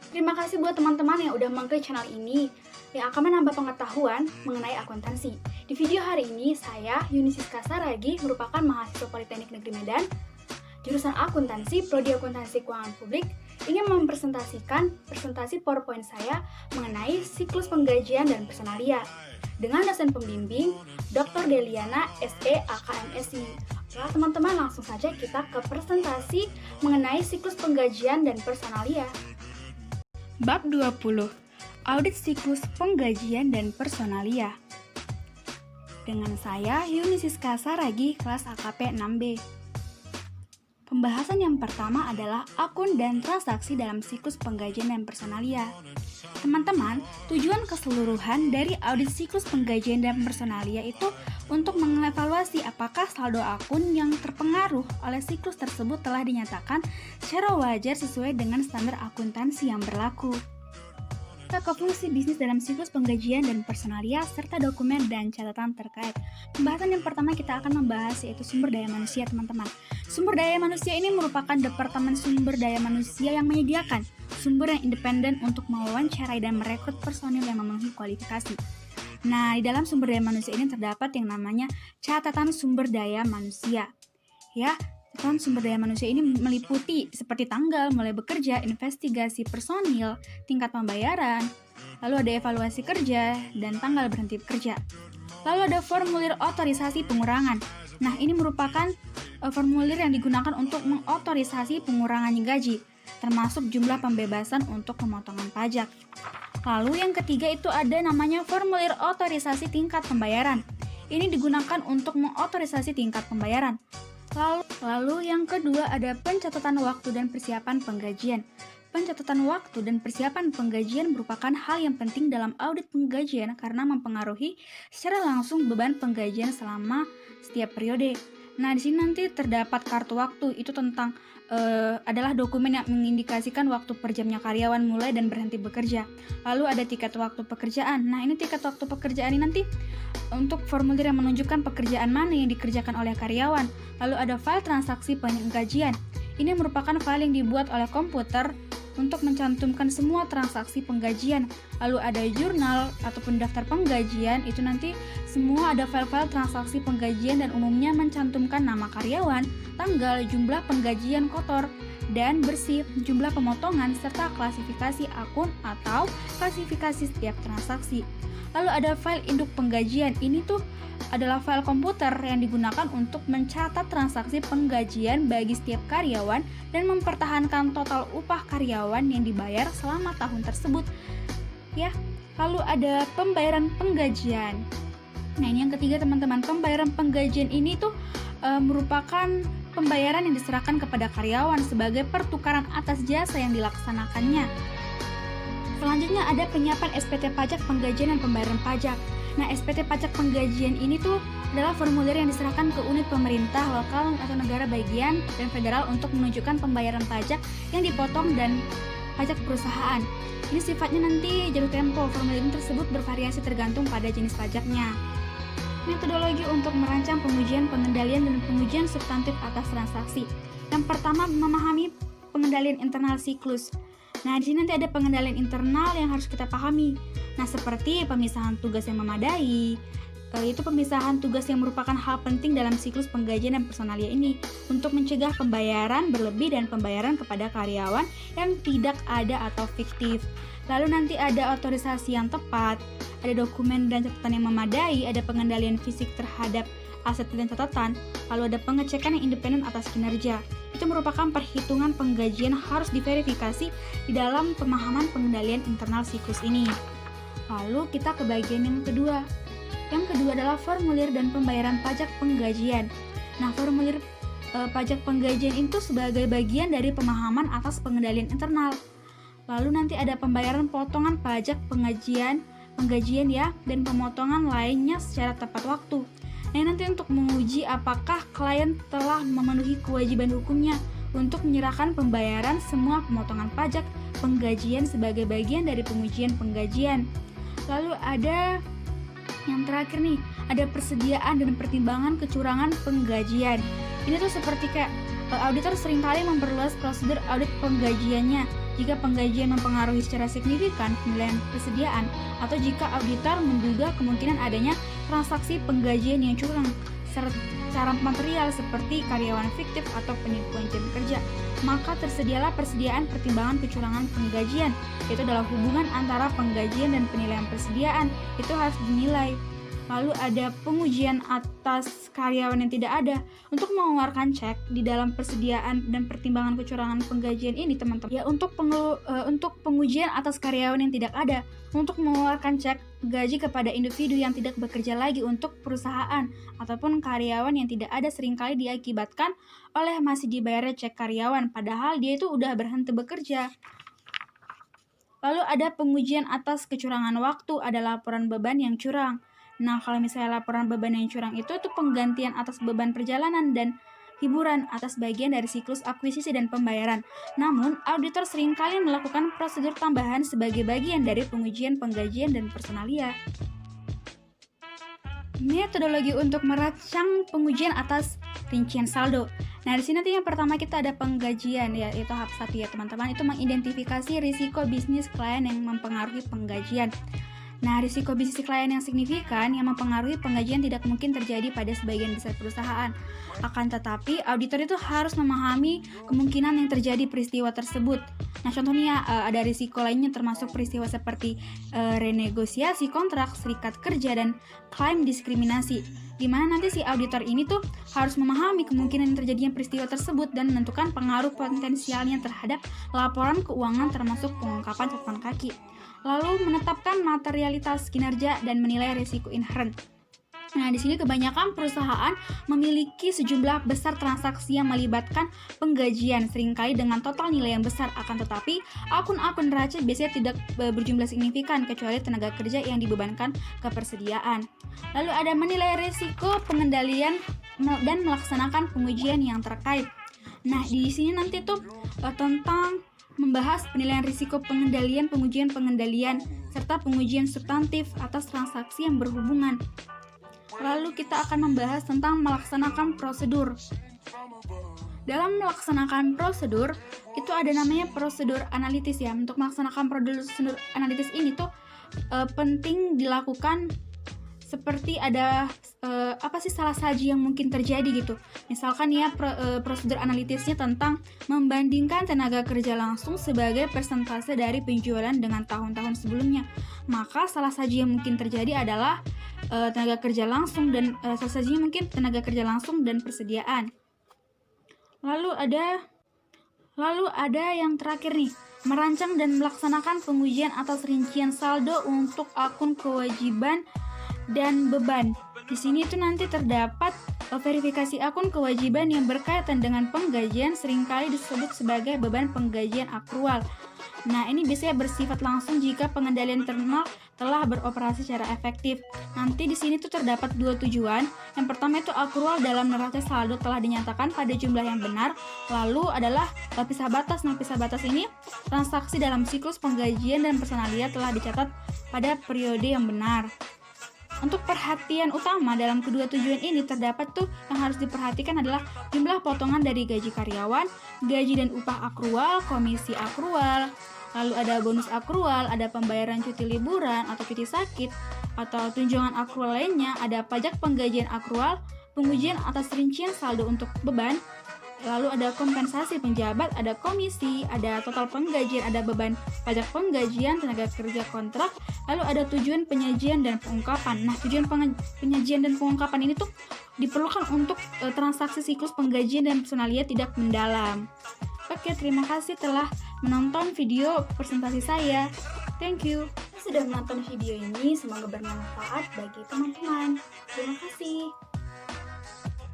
Terima kasih buat teman-teman yang udah mengklik channel ini yang akan menambah pengetahuan mengenai akuntansi. Di video hari ini, saya, Yuni Siska Saragi, merupakan mahasiswa Politeknik Negeri Medan, jurusan akuntansi, prodi akuntansi keuangan publik, ingin mempresentasikan presentasi PowerPoint saya mengenai siklus penggajian dan personalia dengan dosen pembimbing Dr. Deliana SE AKMSI. Nah, teman-teman, langsung saja kita ke presentasi mengenai siklus penggajian dan personalia. Bab 20. Audit siklus penggajian dan personalia. Dengan saya, Yuni Siska Saragi, kelas AKP 6B. Pembahasan yang pertama adalah akun dan transaksi dalam siklus penggajian dan personalia. Teman-teman, tujuan keseluruhan dari audit siklus penggajian dan personalia itu untuk mengevaluasi apakah saldo akun yang terpengaruh oleh siklus tersebut telah dinyatakan secara wajar sesuai dengan standar akuntansi yang berlaku. Kita ke fungsi bisnis dalam siklus penggajian dan personalia serta dokumen dan catatan terkait. Pembahasan yang pertama kita akan membahas yaitu sumber daya manusia, teman-teman. Sumber daya manusia ini merupakan departemen sumber daya manusia yang menyediakan sumber yang independen untuk mewawancarai dan merekrut personil yang memenuhi kualifikasi. Nah, di dalam sumber daya manusia ini terdapat yang namanya catatan sumber daya manusia. Ya, catatan sumber daya manusia ini meliputi seperti tanggal mulai bekerja, investigasi personil, tingkat pembayaran, lalu ada evaluasi kerja, dan tanggal berhenti bekerja. Lalu ada formulir otorisasi pengurangan. Nah, ini merupakan formulir yang digunakan untuk mengotorisasi pengurangan gaji, termasuk jumlah pembebasan untuk pemotongan pajak. Lalu yang ketiga itu ada namanya formulir otorisasi tingkat pembayaran. Ini digunakan untuk mengotorisasi tingkat pembayaran. Lalu yang kedua ada pencatatan waktu dan persiapan penggajian. Pencatatan waktu dan persiapan penggajian merupakan hal yang penting dalam audit penggajian karena mempengaruhi secara langsung beban penggajian selama setiap periode. Nah, di sini nanti terdapat kartu waktu, itu tentang adalah dokumen yang mengindikasikan waktu per jamnya karyawan mulai dan berhenti bekerja. Lalu ada tiket waktu pekerjaan. Nah, ini tiket waktu pekerjaan ini nanti untuk formulir yang menunjukkan pekerjaan mana yang dikerjakan oleh karyawan. Lalu ada file transaksi penggajian. Ini merupakan file yang dibuat oleh komputer untuk mencantumkan semua transaksi penggajian. Lalu ada jurnal ataupun daftar penggajian, itu nanti semua ada file-file transaksi penggajian dan umumnya mencantumkan nama karyawan, tanggal, jumlah penggajian kotor dan bersih, jumlah pemotongan, serta klasifikasi akun atau klasifikasi setiap transaksi. Lalu ada file induk penggajian, ini tuh adalah file komputer yang digunakan untuk mencatat transaksi penggajian bagi setiap karyawan dan mempertahankan total upah karyawan yang dibayar selama tahun tersebut. Ya, lalu ada pembayaran penggajian. Nah, ini yang ketiga, teman-teman. Pembayaran penggajian ini tuh merupakan pembayaran yang diserahkan kepada karyawan sebagai pertukaran atas jasa yang dilaksanakannya. Selanjutnya ada penyiapan SPT pajak penggajian dan pembayaran pajak. Nah, SPT pajak penggajian ini tuh adalah formulir yang diserahkan ke unit pemerintah lokal atau negara bagian dan federal untuk menunjukkan pembayaran pajak yang dipotong dan pajak perusahaan. Ini sifatnya nanti jatuh tempo. Formulir tersebut bervariasi tergantung pada jenis pajaknya. Metodologi untuk merancang pengujian, pengendalian, dan pengujian substantif atas transaksi. Yang pertama, memahami pengendalian internal siklus. Nah, di sini nanti ada pengendalian internal yang harus kita pahami. Nah, seperti pemisahan tugas yang memadai, itu pemisahan tugas yang merupakan hal penting dalam siklus penggajian dan personalia ini untuk mencegah pembayaran berlebih dan pembayaran kepada karyawan yang tidak ada atau fiktif. Lalu nanti ada otorisasi yang tepat, ada dokumen dan catatan yang memadai, ada pengendalian fisik terhadap aset dan catatan, lalu ada pengecekan yang independen atas kinerja. Itu merupakan perhitungan penggajian harus diverifikasi di dalam pemahaman pengendalian internal siklus ini. Lalu kita ke bagian yang kedua. Yang kedua adalah formulir dan pembayaran pajak penggajian. Nah, formulir pajak penggajian itu sebagai bagian dari pemahaman atas pengendalian internal. Lalu nanti ada pembayaran potongan pajak penggajian ya, dan pemotongan lainnya secara tepat waktu. Nah, nanti untuk menguji apakah klien telah memenuhi kewajiban hukumnya untuk menyerahkan pembayaran semua pemotongan pajak penggajian sebagai bagian dari pengujian penggajian. Lalu ada yang terakhir nih, ada persediaan dan pertimbangan kecurangan penggajian. Ini tuh seperti kayak auditor seringkali memperluas prosedur audit penggajiannya jika penggajian mempengaruhi secara signifikan penilaian persediaan atau jika auditor menduga kemungkinan adanya transaksi penggajian yang curang secara material seperti karyawan fiktif atau penipuan jam kerja. Maka tersedialah persediaan pertimbangan kecurangan penggajian, yaitu adalah hubungan antara penggajian dan penilaian persediaan, itu harus dinilai. Lalu ada pengujian atas karyawan yang tidak ada. Untuk mengeluarkan cek di dalam persediaan dan pertimbangan kecurangan penggajian ini, teman-teman, ya untuk pengujian atas karyawan yang tidak ada, untuk mengeluarkan cek gaji kepada individu yang tidak bekerja lagi untuk perusahaan ataupun karyawan yang tidak ada seringkali diakibatkan oleh masih dibayarnya cek karyawan padahal dia itu udah berhenti bekerja. Lalu ada pengujian atas kecurangan waktu, ada laporan beban yang curang. Nah, kalau misalnya laporan beban yang curang itu penggantian atas beban perjalanan dan hiburan atas bagian dari siklus akuisisi dan pembayaran. Namun, auditor seringkali melakukan prosedur tambahan sebagai bagian dari pengujian penggajian dan personalia. Metodologi untuk merancang pengujian atas rincian saldo. Nah, di sini nanti yang pertama kita ada penggajian, yaitu tahap 1 ya teman-teman, itu mengidentifikasi risiko bisnis klien yang mempengaruhi penggajian. Nah, risiko bisnis klien yang signifikan yang mempengaruhi penggajian tidak mungkin terjadi pada sebagian besar perusahaan. Akan tetapi, auditor itu harus memahami kemungkinan yang terjadi peristiwa tersebut. Nah, contohnya ada risiko lainnya termasuk peristiwa seperti renegosiasi kontrak, serikat kerja, dan klaim diskriminasi. Di mana nanti si auditor ini tuh harus memahami kemungkinan terjadinya peristiwa tersebut dan menentukan pengaruh potensialnya terhadap laporan keuangan termasuk pengungkapan catatan kaki. Lalu menetapkan materialitas kinerja dan menilai risiko inherent. Nah, di sini kebanyakan perusahaan memiliki sejumlah besar transaksi yang melibatkan penggajian, seringkali dengan total nilai yang besar. Akan tetapi, akun-akun neraca biasanya tidak berjumlah signifikan kecuali tenaga kerja yang dibebankan ke persediaan. Lalu ada menilai risiko, pengendalian, dan melaksanakan pengujian yang terkait. Nah, di sini nanti tuh tentang membahas penilaian risiko pengendalian, pengujian pengendalian, serta pengujian substantif atas transaksi yang berhubungan. Lalu kita akan membahas tentang melaksanakan prosedur. Dalam melaksanakan prosedur, itu ada namanya prosedur analitis ya. Untuk melaksanakan prosedur analitis ini tuh penting dilakukan seperti ada salah saji yang mungkin terjadi gitu. Misalkan ya prosedur analitisnya tentang membandingkan tenaga kerja langsung sebagai persentase dari penjualan dengan tahun-tahun sebelumnya. Maka salah saji yang mungkin terjadi adalah tenaga kerja langsung dan salah sajinya mungkin tenaga kerja langsung dan persediaan. Lalu ada yang terakhir nih, merancang dan melaksanakan pengujian atas rincian saldo untuk akun kewajiban dan beban. Di sini itu nanti terdapat verifikasi akun kewajiban yang berkaitan dengan penggajian, seringkali disebut sebagai beban penggajian akrual. Nah, ini biasanya bersifat langsung jika pengendalian internal telah beroperasi secara efektif. Nanti di sini tuh terdapat dua tujuan. Yang pertama itu akrual dalam neraca saldo telah dinyatakan pada jumlah yang benar. Lalu adalah pisah batas. Nah, pisah batas ini transaksi dalam siklus penggajian dan personalia telah dicatat pada periode yang benar. Untuk perhatian utama dalam kedua tujuan ini terdapat tuh yang harus diperhatikan adalah jumlah potongan dari gaji karyawan, gaji dan upah akrual, komisi akrual, lalu ada bonus akrual, ada pembayaran cuti liburan atau cuti sakit, atau tunjangan akrual lainnya, ada pajak penggajian akrual, pengujian atas rincian saldo untuk beban, lalu ada kompensasi penjabat, ada komisi, ada total penggajian, ada beban pajak penggajian, tenaga kerja kontrak, lalu ada tujuan penyajian dan pengungkapan. Nah, tujuan penyajian dan pengungkapan ini tuh diperlukan untuk transaksi siklus penggajian dan personalia tidak mendalam. Oke, terima kasih telah menonton video presentasi saya. Thank you. Sudah menonton video ini, semoga bermanfaat bagi teman-teman. Terima kasih.